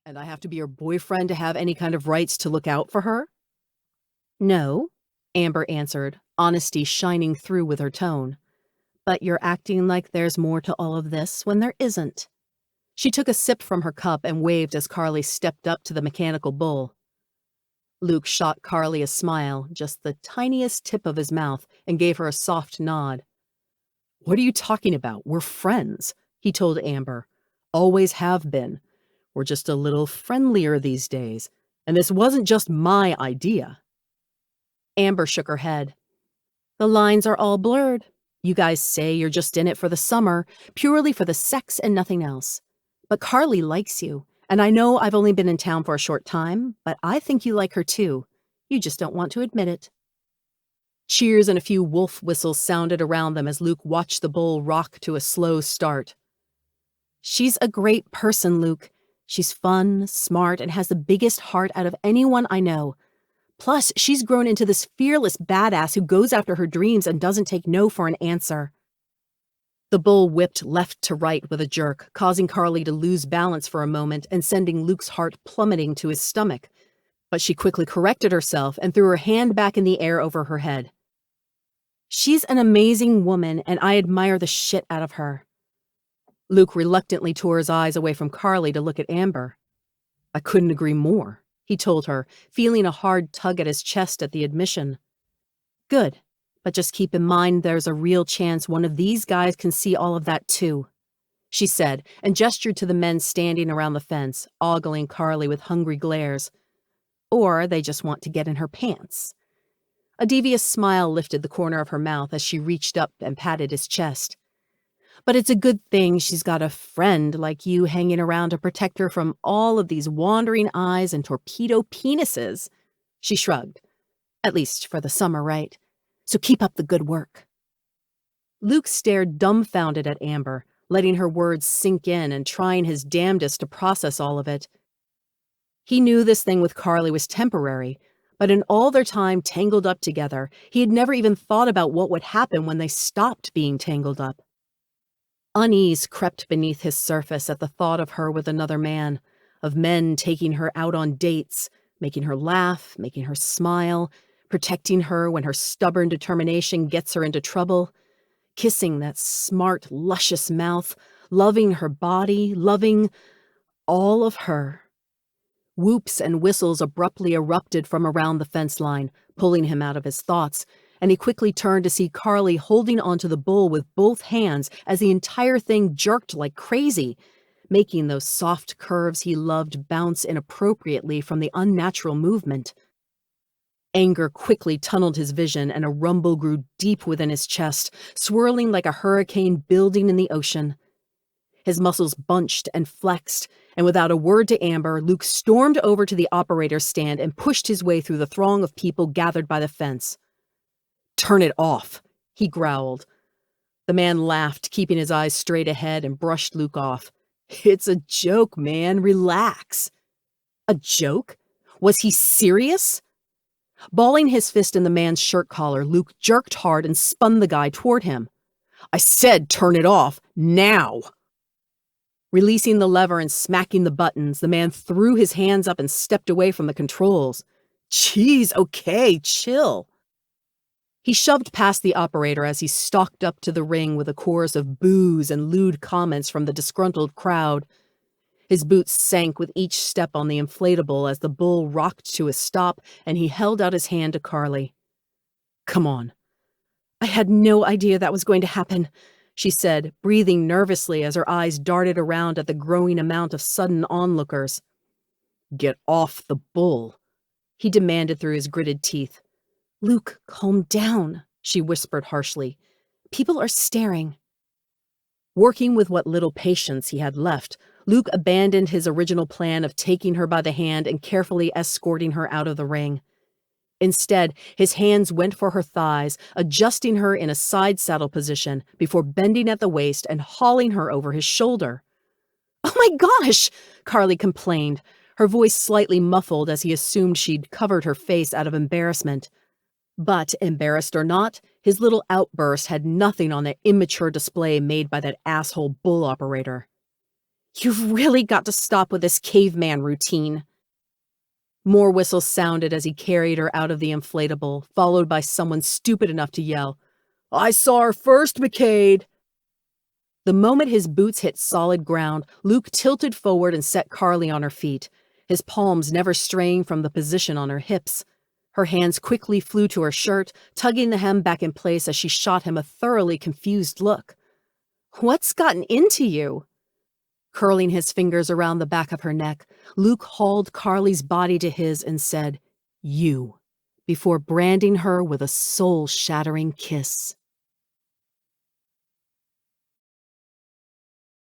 And I have to be your boyfriend to have any kind of rights to look out for her? No, Amber answered, honesty shining through with her tone. But you're acting like there's more to all of this when there isn't. She took a sip from her cup and waved as Carly stepped up to the mechanical bull. Luke shot Carly a smile, just the tiniest tip of his mouth, and gave her a soft nod. What are you talking about? We're friends, he told Amber. Always have been. We're just a little friendlier these days. And this wasn't just my idea. Amber shook her head. The lines are all blurred. You guys say you're just in it for the summer, purely for the sex and nothing else. But Carly likes you, and I know I've only been in town for a short time, but I think you like her too. You just don't want to admit it. Cheers and a few wolf whistles sounded around them as Luke watched the bull rock to a slow start. She's a great person, Luke. She's fun, smart, and has the biggest heart out of anyone I know. Plus, she's grown into this fearless badass who goes after her dreams and doesn't take no for an answer. The bull whipped left to right with a jerk, causing Carly to lose balance for a moment and sending Luke's heart plummeting to his stomach. But she quickly corrected herself and threw her hand back in the air over her head. She's an amazing woman, and I admire the shit out of her. Luke reluctantly tore his eyes away from Carly to look at Amber. I couldn't agree more, he told her, feeling a hard tug at his chest at the admission. Good, but just keep in mind there's a real chance one of these guys can see all of that too, she said, and gestured to the men standing around the fence, ogling Carly with hungry glares. Or they just want to get in her pants. A devious smile lifted the corner of her mouth as she reached up and patted his chest. But it's a good thing she's got a friend like you hanging around to protect her from all of these wandering eyes and torpedo penises. She shrugged. At least for the summer, right? So keep up the good work. Luke stared dumbfounded at Amber, letting her words sink in and trying his damnedest to process all of it. He knew this thing with Carly was temporary, but in all their time tangled up together, he had never even thought about what would happen when they stopped being tangled up. Unease crept beneath his surface at the thought of her with another man, of men taking her out on dates, making her laugh, making her smile, protecting her when her stubborn determination gets her into trouble, kissing that smart, luscious mouth, loving her body, loving all of her. Whoops and whistles abruptly erupted from around the fence line, pulling him out of his thoughts, and he quickly turned to see Carly holding onto the bull with both hands as the entire thing jerked like crazy, making those soft curves he loved bounce inappropriately from the unnatural movement. Anger quickly tunneled his vision, and a rumble grew deep within his chest, swirling like a hurricane building in the ocean. His muscles bunched and flexed, and without a word to Amber, Luke stormed over to the operator's stand and pushed his way through the throng of people gathered by the fence. Turn it off, he growled. The man laughed, keeping his eyes straight ahead, and brushed Luke off. It's a joke, man. Relax. A joke? Was he serious? Balling his fist in the man's shirt collar, Luke jerked hard and spun the guy toward him. I said turn it off, now! Releasing the lever and smacking the buttons, the man threw his hands up and stepped away from the controls. Jeez, okay, chill. He shoved past the operator as he stalked up to the ring with a chorus of boos and lewd comments from the disgruntled crowd. His boots sank with each step on the inflatable as the bull rocked to a stop, and he held out his hand to Carly. Come on. I had no idea that was going to happen, she said, breathing nervously as her eyes darted around at the growing amount of sudden onlookers. Get off the bull, he demanded through his gritted teeth. Luke, calm down, she whispered harshly. People are staring. Working with what little patience he had left, Luke abandoned his original plan of taking her by the hand and carefully escorting her out of the ring. Instead, his hands went for her thighs, adjusting her in a side saddle position before bending at the waist and hauling her over his shoulder. Oh my gosh, Carly complained, her voice slightly muffled as he assumed she'd covered her face out of embarrassment. But, embarrassed or not, his little outburst had nothing on the immature display made by that asshole bull operator. You've really got to stop with this caveman routine. More whistles sounded as he carried her out of the inflatable, followed by someone stupid enough to yell, "I saw her first, McCade!" The moment his boots hit solid ground, Luke tilted forward and set Carly on her feet, his palms never straying from the position on her hips. Her hands quickly flew to her shirt, tugging the hem back in place as she shot him a thoroughly confused look. "What's gotten into you?" Curling his fingers around the back of her neck, Luke hauled Carly's body to his and said, "You," before branding her with a soul-shattering kiss.